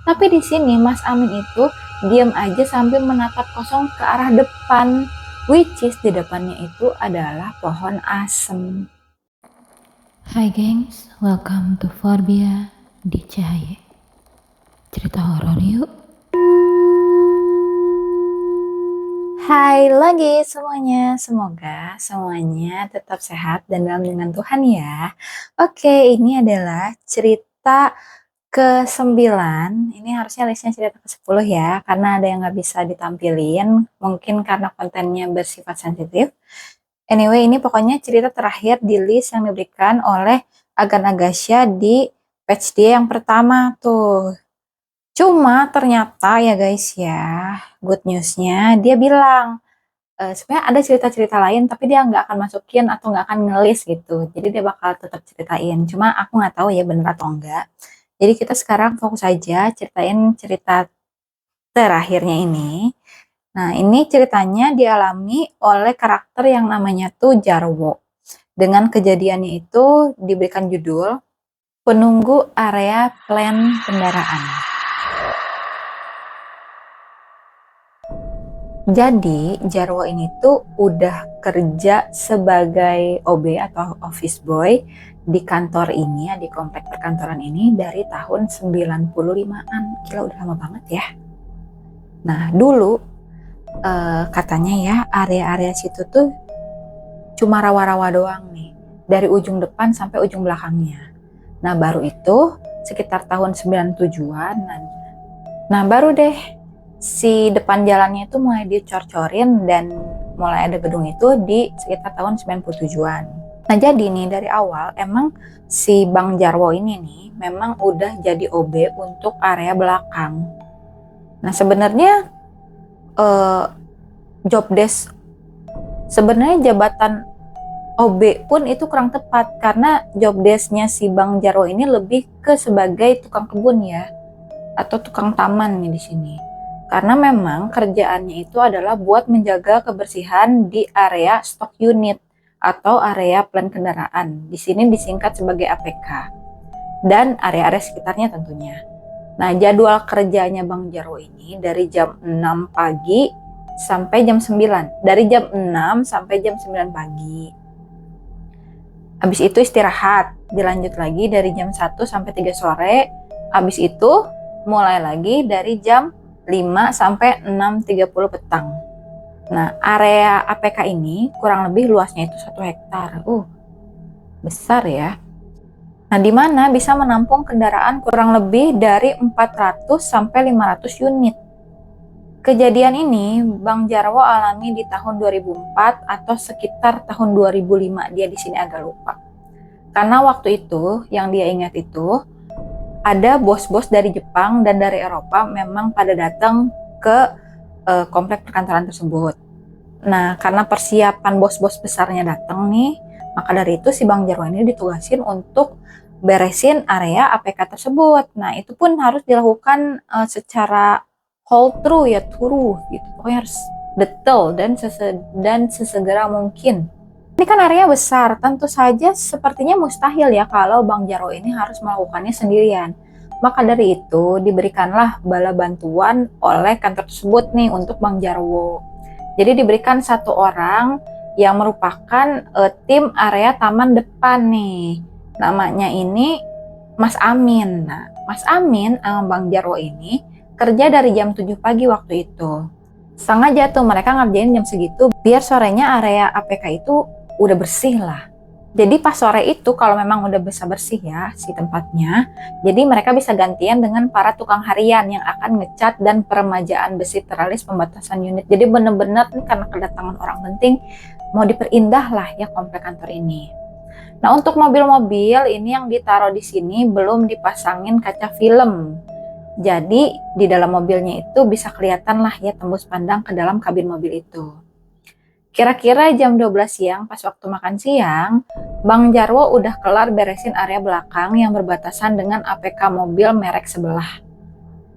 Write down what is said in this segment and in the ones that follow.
Tapi di sini Mas Amin itu diam aja sambil menatap kosong ke arah depan, which is di depannya itu adalah pohon asem. Hai gengs, welcome to Forbia di Cahaya. Cerita horor yuk. Hai lagi semuanya, semoga semuanya tetap sehat dan dalam lindungan Tuhan ya. Oke, ini adalah cerita ke-9. Ini harusnya listnya cerita ke-10 ya, karena ada yang nggak bisa ditampilin, mungkin karena kontennya bersifat sensitif. Anyway, ini pokoknya cerita terakhir di list yang diberikan oleh Agan Agasya di page dia yang pertama tuh. Cuma ternyata ya guys ya, good newsnya dia bilang sebenarnya ada cerita-cerita lain tapi dia nggak akan masukin atau nggak akan ngelis gitu. Jadi dia bakal tetap ceritain. Cuma aku nggak tahu ya bener atau enggak. Jadi kita sekarang fokus aja ceritain cerita terakhirnya ini. Nah, ini ceritanya dialami oleh karakter yang namanya tuh Jarwo. Dengan kejadiannya itu diberikan judul Penunggu Area Plan Kendaraan. Jadi Jarwo ini tuh udah kerja sebagai OB atau office boy di kantor ini ya, di komplek perkantoran ini dari tahun 95-an. Gila udah lama banget ya. Nah dulu katanya ya area-area situ tuh cuma rawa-rawa doang nih. Dari ujung depan sampai ujung belakangnya. Nah baru itu sekitar tahun 97-an. Nah baru deh si depan jalannya itu mulai dicor-corin dan mulai ada gedung itu di sekitar tahun 97-an. Nah jadi nih dari awal emang si Bang Jarwo ini nih memang udah jadi OB untuk area belakang. Nah sebenarnya job desk sebenarnya jabatan OB pun itu kurang tepat karena job desknya si Bang Jarwo ini lebih ke sebagai tukang kebun ya atau tukang taman nih di sini. Karena memang kerjaannya itu adalah buat menjaga kebersihan di area stock unit atau area plan kendaraan. Di sini disingkat sebagai APK. Dan area-area sekitarnya tentunya. Nah, jadwal kerjanya Bang Jarwo ini dari jam 6 pagi sampai jam 9. Dari jam 6 sampai jam 9 pagi. Habis itu istirahat, dilanjut lagi dari jam 1 sampai 3 sore. Habis itu mulai lagi dari jam 5 sampai 6.30 petang. Nah, area APK ini kurang lebih luasnya itu 1 hektar. Besar ya. Nah, di mana bisa menampung kendaraan kurang lebih dari 400 sampai 500 unit. Kejadian ini Bang Jarwo alami di tahun 2004 atau sekitar tahun 2005. Dia di sini agak lupa. Karena waktu itu yang dia ingat itu ada bos-bos dari Jepang dan dari Eropa memang pada datang ke komplek perkantoran tersebut. Nah, karena persiapan bos-bos besarnya datang nih, maka dari itu si Bang Jarwo ini ditugasin untuk beresin area APK tersebut. Nah, itu pun harus dilakukan secara whole through ya, thorough gitu. Pokoknya harus detail dan sesegera mungkin. Ini kan area besar, tentu saja sepertinya mustahil ya kalau Bang Jarwo ini harus melakukannya sendirian. Maka dari itu diberikanlah bala bantuan oleh kantor tersebut nih untuk Bang Jarwo. Jadi diberikan 1 orang yang merupakan tim area taman depan nih. Namanya ini Mas Amin. Nah, Mas Amin sama Bang Jarwo ini kerja dari jam 7 pagi waktu itu. Sengaja tuh mereka ngerjain jam segitu biar sorenya area APK itu udah bersih lah. Jadi pas sore itu kalau memang udah bisa bersih ya si tempatnya, jadi mereka bisa gantian dengan para tukang harian yang akan ngecat dan peremajaan besi teralis pembatasan unit. Jadi bener-bener nih karena kedatangan orang penting mau diperindah lah ya komplek kantor ini. Nah untuk mobil-mobil ini yang ditaruh di sini belum dipasangin kaca film. Jadi di dalam mobilnya itu bisa kelihatan lah ya tembus pandang ke dalam kabin mobil itu. Kira-kira jam 12 siang pas waktu makan siang, Bang Jarwo udah kelar beresin area belakang yang berbatasan dengan APK mobil merek sebelah.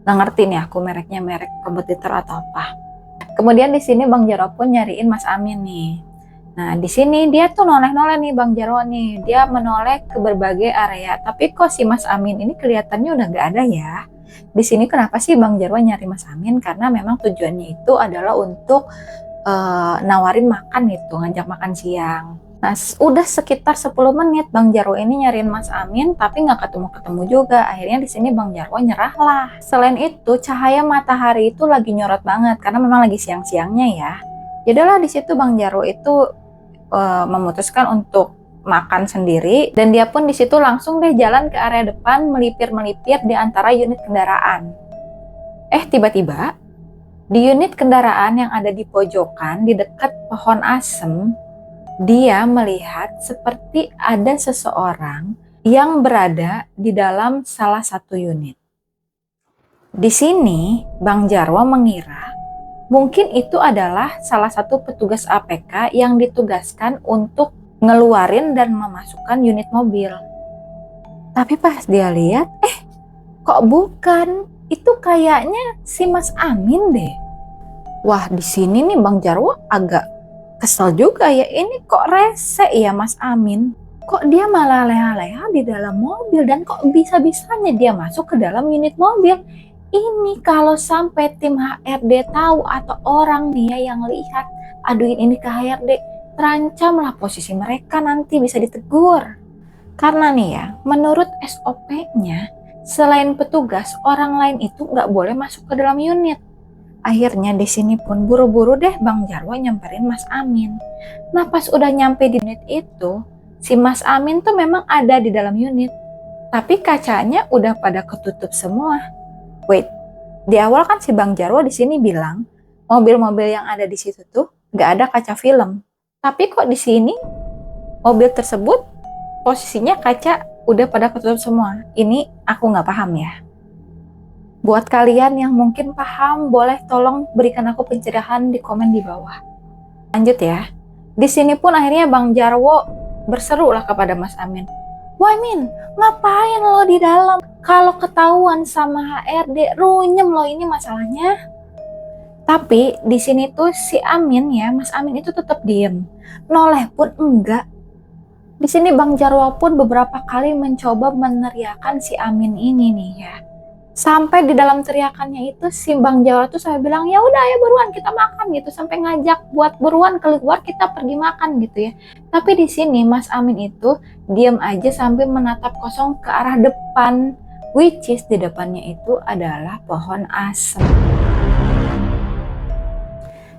Nggak ngerti nih aku mereknya merek kompetitor atau apa. Kemudian di sini Bang Jarwo pun nyariin Mas Amin nih. Nah di sini dia tuh noleh-noleh nih Bang Jarwo nih. Dia menoleh ke berbagai area. Tapi kok si Mas Amin ini kelihatannya udah nggak ada ya. Di sini kenapa sih Bang Jarwo nyari Mas Amin? Karena memang tujuannya itu adalah untuk nawarin makan gitu, ngajak makan siang. Nah, udah sekitar 10 menit Bang Jarwo ini nyariin Mas Amin, tapi nggak ketemu-ketemu juga. Akhirnya di sini Bang Jarwo nyerah lah. Selain itu, cahaya matahari itu lagi nyorot banget, karena memang lagi siang-siangnya ya. Jadilah di situ Bang Jarwo itu memutuskan untuk makan sendiri, dan dia pun di situ langsung deh jalan ke area depan, melipir-melipir di antara unit kendaraan. Tiba-tiba di unit kendaraan yang ada di pojokan di dekat pohon asem, dia melihat seperti ada seseorang yang berada di dalam salah satu unit. Di sini Bang Jarwo mengira mungkin itu adalah salah satu petugas APK yang ditugaskan untuk ngeluarin dan memasukkan unit mobil. Tapi pas dia lihat, kok bukan? Itu kayaknya si Mas Amin deh. Wah, di sini nih Bang Jarwo agak kesel juga ya. Ini kok rese ya Mas Amin? Kok dia malah leha-leha di dalam mobil, dan kok bisa-bisanya dia masuk ke dalam unit mobil? Ini kalau sampai tim HRD tahu atau orang nih yang lihat aduin ini ke HRD, terancamlah posisi mereka, nanti bisa ditegur. Karena nih ya, menurut SOP-nya, selain petugas, orang lain itu nggak boleh masuk ke dalam unit. Akhirnya di sini pun buru-buru deh Bang Jarwo nyamperin Mas Amin. Nah, pas udah nyampe di unit itu, si Mas Amin tuh memang ada di dalam unit, tapi kacanya udah pada ketutup semua. Wait, di awal kan si Bang Jarwo di sini bilang mobil-mobil yang ada di situ tuh nggak ada kaca film. Tapi kok di sini mobil tersebut posisinya kaca udah pada ketutup semua. Ini aku nggak paham ya. Buat kalian yang mungkin paham, boleh tolong berikan aku pencerahan di komen di bawah. Lanjut ya. Di sini pun akhirnya Bang Jarwo berseru lah kepada Mas Amin. Wah Min, ngapain lo di dalam? Kalau ketahuan sama HRD, runyem lo ini masalahnya. Tapi di sini tuh si Amin ya, Mas Amin itu tetap diem. Noleh pun enggak. Di sini Bang Jarwo pun beberapa kali mencoba meneriakan si Amin ini nih ya. Sampai di dalam teriakannya itu si Bang Jarwo tuh sampai bilang, ya udah ya buruan kita makan gitu, sampai ngajak buat buruan keluar kita pergi makan gitu ya. Tapi di sini Mas Amin itu diam aja sambil menatap kosong ke arah depan, which is di depannya itu adalah pohon asem.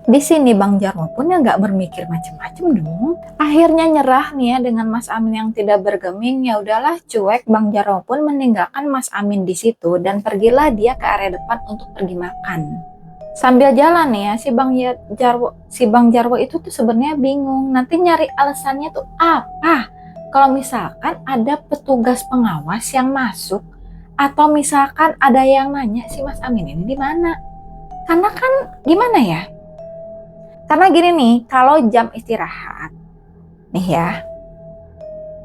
Di sini Bang Jarwo pun ya nggak bermikir macem-macem dong. Akhirnya nyerah nih ya dengan Mas Amin yang tidak bergeming. Ya udahlah, cuek. Bang Jarwo pun meninggalkan Mas Amin di situ dan pergilah dia ke area depan untuk pergi makan. Sambil jalan nih ya, si Bang Jarwo itu tuh sebenarnya bingung. Nanti nyari alasannya tuh apa? Kalau misalkan ada petugas pengawas yang masuk, atau misalkan ada yang nanya si Mas Amin ini di mana? Karena kan gimana ya? Karena gini nih, kalau jam istirahat, nih ya,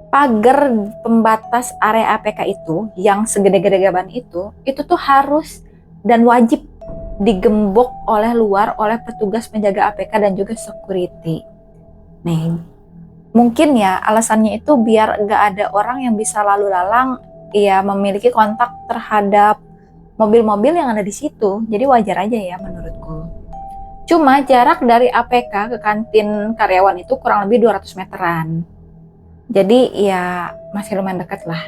pagar pembatas area APK itu, yang segede-gede gaban itu tuh harus dan wajib digembok oleh petugas penjaga APK dan juga security. Nih, mungkin ya alasannya itu biar gak ada orang yang bisa lalu lalang, ya memiliki kontak terhadap mobil-mobil yang ada di situ. Jadi wajar aja ya menurutku. Cuma jarak dari APK ke kantin karyawan itu kurang lebih 200 meteran. Jadi ya masih lumayan dekat lah.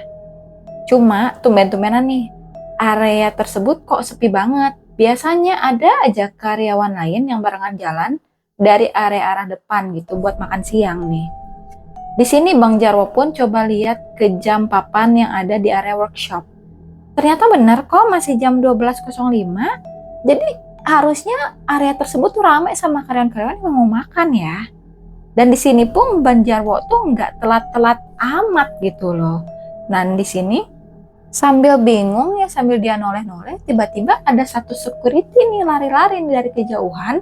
Cuma tumben-tumbenan nih, area tersebut kok sepi banget. Biasanya ada aja karyawan lain yang barengan jalan dari area arah depan gitu buat makan siang nih. Di sini Bang Jarwo pun coba lihat ke jam papan yang ada di area workshop. Ternyata benar kok masih jam 12.05. Jadi harusnya area tersebut tuh ramai sama karyawan-karyawan yang mau makan ya. Dan di sini pun Bang Jarwo tuh nggak telat-telat amat gitu loh. Dan di sini sambil bingung ya, sambil dia noleh-noleh, tiba-tiba ada satu security nih lari-lari dari kejauhan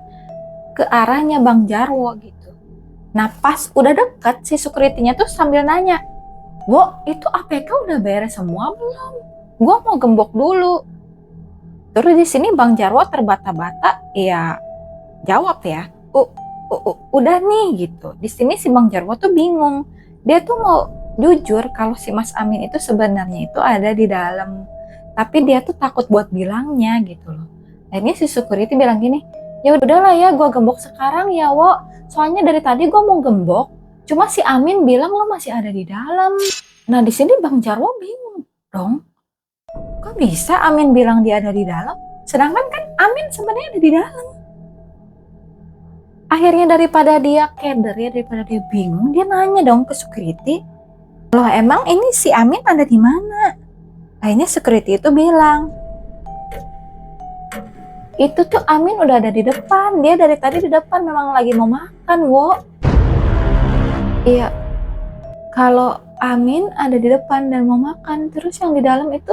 ke arahnya Bang Jarwo gitu. Nah pas udah dekat, si security-nya tuh sambil nanya, "Wo, itu APK udah beres semua belum? Gua mau gembok dulu." Terus di sini Bang Jarwo terbata-bata ya jawab ya, udah nih gitu. Di sini si Bang Jarwo tuh bingung. Dia tuh mau jujur kalau si Mas Amin itu sebenarnya itu ada di dalam Tapi dia tuh takut buat bilangnya gitu loh. Akhirnya si security bilang gini, ya udahlah ya gue gembok sekarang ya Wo. Soalnya dari tadi gue mau gembok, cuma si Amin bilang lo masih ada di dalam. Nah di sini Bang Jarwo bingung dong. Kok bisa Amin bilang dia ada di dalam? Sedangkan kan Amin sebenarnya ada di dalam. Akhirnya daripada dia keder ya, daripada dia bingung, dia nanya dong ke security, loh emang ini si Amin ada di mana? Akhirnya security itu bilang, itu tuh Amin udah ada di depan, dia dari tadi di depan memang lagi mau makan, Wo. Iya, kalau Amin ada di depan dan mau makan, terus yang di dalam itu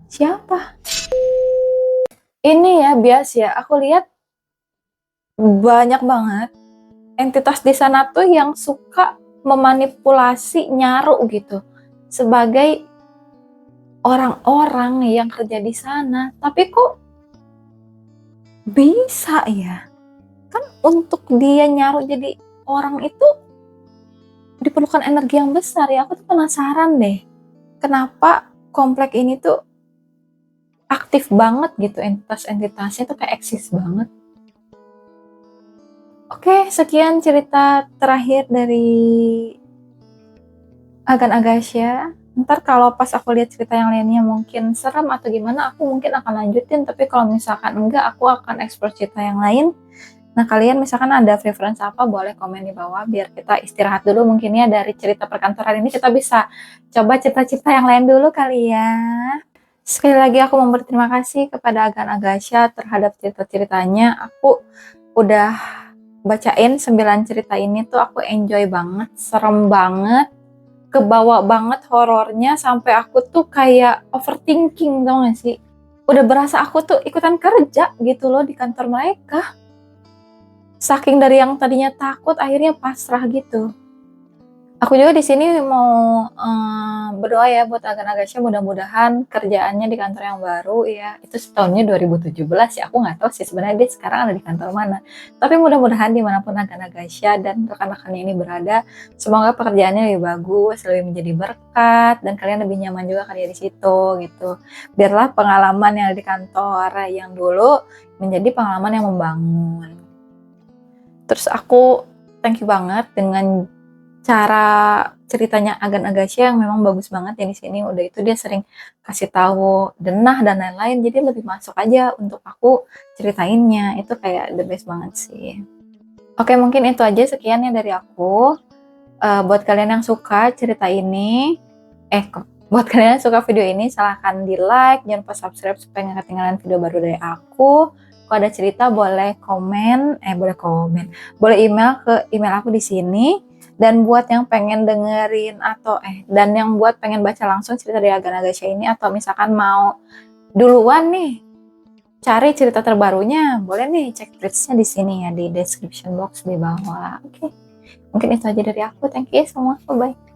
siapa? Ini ya bias ya, aku lihat banyak banget entitas di sana tuh yang suka memanipulasi nyaru gitu sebagai orang-orang yang kerja di sana. Tapi kok bisa ya? Kan untuk dia nyaru jadi orang itu diperlukan energi yang besar ya. Aku tuh penasaran deh, kenapa komplek ini tuh aktif banget gitu, entitas-entitasnya tuh kayak eksis banget. Oke, sekian cerita terakhir dari Agan Agasya. Ntar kalau pas aku lihat cerita yang lainnya mungkin serem atau gimana, aku mungkin akan lanjutin. Tapi kalau misalkan enggak, aku akan explore cerita yang lain. Nah, kalian misalkan ada preference apa, boleh komen di bawah. Biar kita istirahat dulu mungkin ya dari cerita perkantoran ini. Kita bisa coba cerita-cerita yang lain dulu kali ya. Sekali lagi aku mau berterima kasih kepada Agan Agasya terhadap cerita-ceritanya. Aku udah bacain 9 cerita ini tuh aku enjoy banget, serem banget, kebawa banget horornya sampai aku tuh kayak overthinking, tau gak sih? Udah berasa aku tuh ikutan kerja gitu loh di kantor mereka. Saking dari yang tadinya takut akhirnya pasrah gitu. Aku juga di sini mau berdoa ya buat Agan Agasya, mudah-mudahan kerjaannya di kantor yang baru ya, itu setahunnya 2017 ya, aku nggak tahu sih sebenarnya dia sekarang ada di kantor mana. Tapi mudah-mudahan dimanapun Agan Agasya dan rekan-rekannya ini berada, semoga pekerjaannya lebih bagus, lebih menjadi berkat, dan kalian lebih nyaman juga kerja di situ gitu. Biarlah pengalaman yang ada di kantor yang dulu menjadi pengalaman yang membangun. Terus aku thank you banget dengan cara ceritanya Agan Agasya yang memang bagus banget ya di sini. Udah itu dia sering kasih tahu denah dan lain-lain, jadi lebih masuk aja untuk aku ceritainnya. Itu kayak the best banget sih. Oke, mungkin itu aja sekian ya dari aku. Buat kalian yang suka cerita ini, buat kalian yang suka video ini, silahkan di like, jangan lupa subscribe supaya nggak ketinggalan video baru dari aku. Kalau ada cerita boleh komen, boleh email ke email aku di sini. Dan buat yang pengen dengerin atau dan yang buat pengen baca langsung cerita dari Agan Agasya ini, atau misalkan mau duluan nih cari cerita terbarunya, boleh nih cek listnya di sini ya, di description box di bawah. Oke. Mungkin itu aja dari aku. Thank you semua. Bye bye.